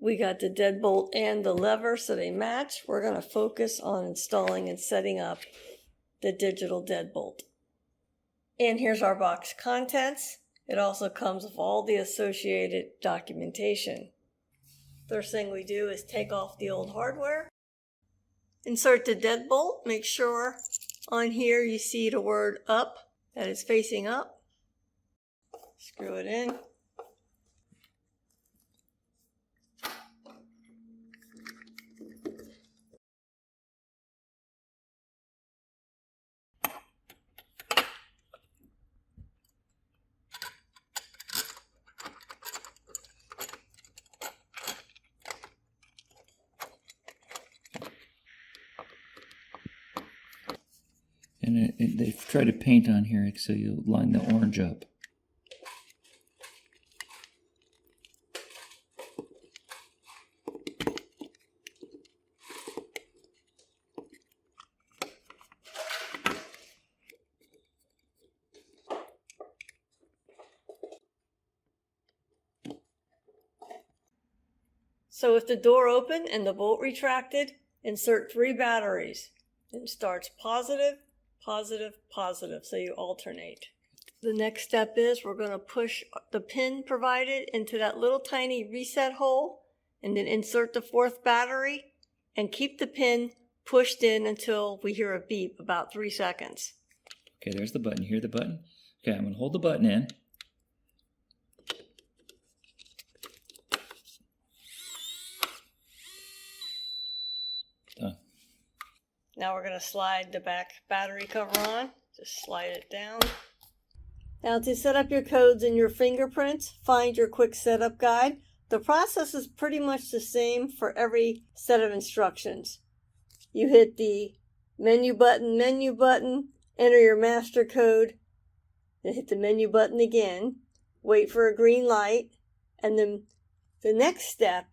We got the deadbolt and the lever so they match. We're going to focus on installing and setting up the digital deadbolt. And here's our box contents. It also comes with all the associated documentation. First thing we do is take off the old hardware. Insert the deadbolt. Make sure on here you see the word up, that is facing up. Screw it in. And they've tried to paint on here so you line the orange up. So with the door open and the bolt retracted, insert 3 batteries. It starts positive, positive, positive, so you alternate. The next step is we're going to push the pin provided into that little tiny reset hole and then insert the 4th battery and keep the pin pushed in until we hear a beep, about 3 seconds. Okay, there's the button. You hear the button? Okay, I'm going to hold the button in. Done. Now we're going to slide the back battery cover on. Just slide it down. Now to set up your codes in your fingerprints, find your quick setup guide. The process is pretty much the same for every set of instructions. You hit the menu button, enter your master code, then hit the menu button again, wait for a green light, and then the next step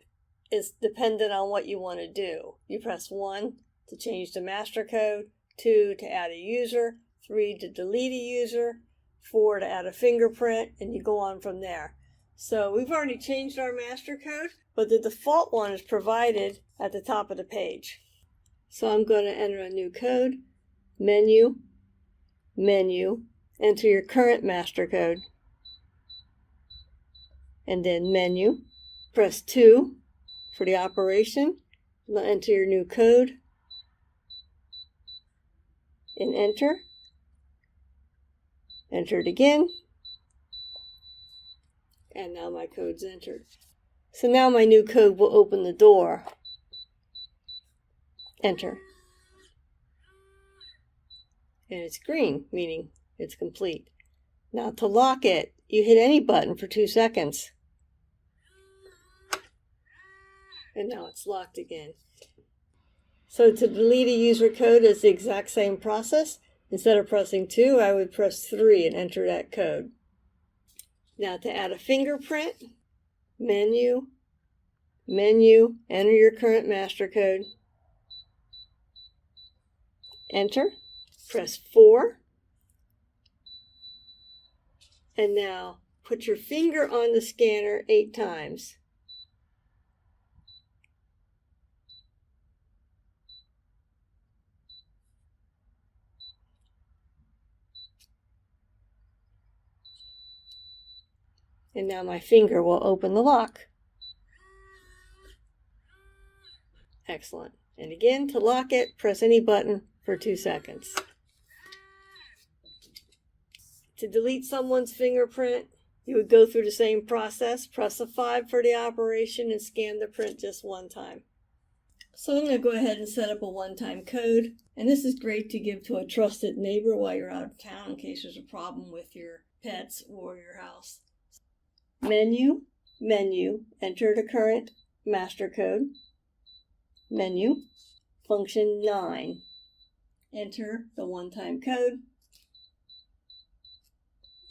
is dependent on what you want to do. You press 1 to change the master code, 2 to add a user, 3 to delete a user, 4 to add a fingerprint, and you go on from there. So we've already changed our master code, but the default one is provided at the top of the page. So I'm going to enter a new code, menu, enter your current master code, and then menu, press 2 for the operation, enter your new code, and enter it again, and now my code's entered. So now my new code will open the door. Enter. And it's green, meaning it's complete. Now to lock it, you hit any button for 2 seconds. And now it's locked again. So to delete a user code is the exact same process. Instead of pressing 2, I would press 3 and enter that code. Now to add a fingerprint, menu, enter your current master code, enter, press 4, and now put your finger on the scanner 8 times. And now my finger will open the lock. Excellent. And again, to lock it, press any button for 2 seconds. To delete someone's fingerprint, you would go through the same process. Press a 5 for the operation and scan the print just 1 time. So I'm going to go ahead and set up a one-time code. And this is great to give to a trusted neighbor while you're out of town in case there's a problem with your pets or your house. Menu, enter the current master code. Menu, function 9. Enter the one-time code.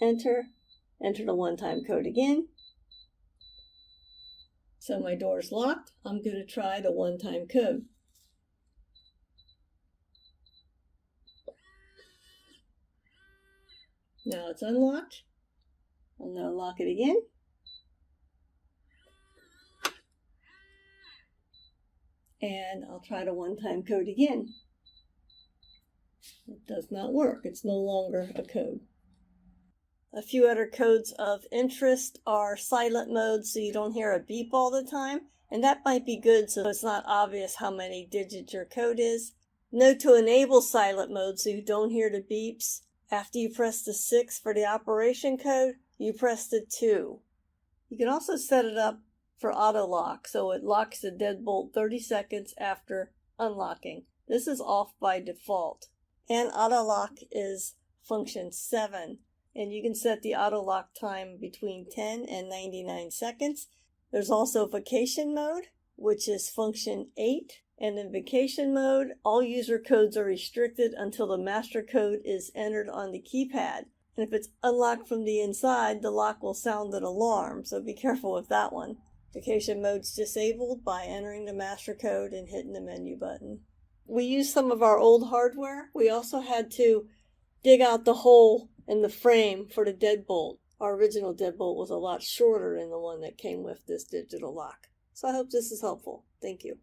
Enter the one-time code again. So my door's locked. I'm going to try the one-time code. Now it's unlocked. I'm going to lock it again. And I'll try the one-time code again. It does not work. It's no longer a code. A few other codes of interest are silent mode, so you don't hear a beep all the time. And that might be good so it's not obvious how many digits your code is. Note to enable silent mode so you don't hear the beeps. After you press the 6 for the operation code, you press the 2. You can also set it up for auto lock, so it locks the deadbolt 30 seconds after unlocking. This is off by default. And auto lock is function 7, and you can set the auto lock time between 10 and 99 seconds. There's also vacation mode, which is function 8. And in vacation mode, all user codes are restricted until the master code is entered on the keypad. And if it's unlocked from the inside, the lock will sound an alarm, so be careful with that one. Vacation mode's disabled by entering the master code and hitting the menu button. We used some of our old hardware. We also had to dig out the hole in the frame for the deadbolt. Our original deadbolt was a lot shorter than the one that came with this digital lock. So I hope this is helpful. Thank you.